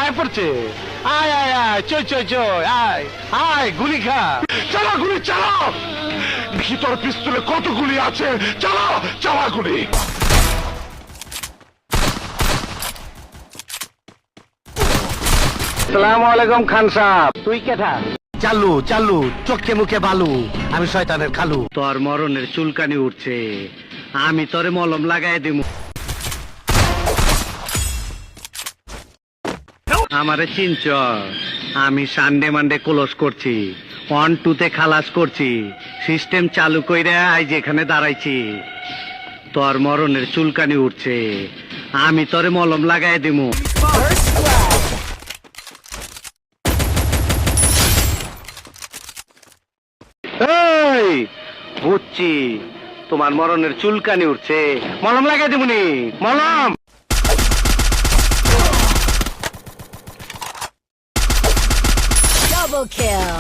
আয় পড়ছে, আয় আয় আয়, চই চই চই, আয় আয়, গুলি খা, চালা গুলি চালাও। দেখি তোর পিস্তলে কত গুলি আছে, চালাও চালা গুলি। আসসালামু আলাইকুম খান সাহেব। তুই কেঠা? চালু চালু, চোখে মুখে বালু, আমি শয়তানের খালু। তোর মরণের চুলকানি উঠছে, আমি তোরে মলম লাগাই দিব। আমারে চিনচ? আমি সানডে মানডে ক্লোজ করছি, 1-2 খালাস করছি, সিস্টেম চালু কইরা আজ এখানে দাঁড়াইছি। তোর মরণের চুলকানি উঠছে, আমি তোরে মলম লাগাই দিব। এই বুঝছি, তোমার মরণের চুলকানি উঠছে, মলম লাগাই দিবনি, মলম। Double kill.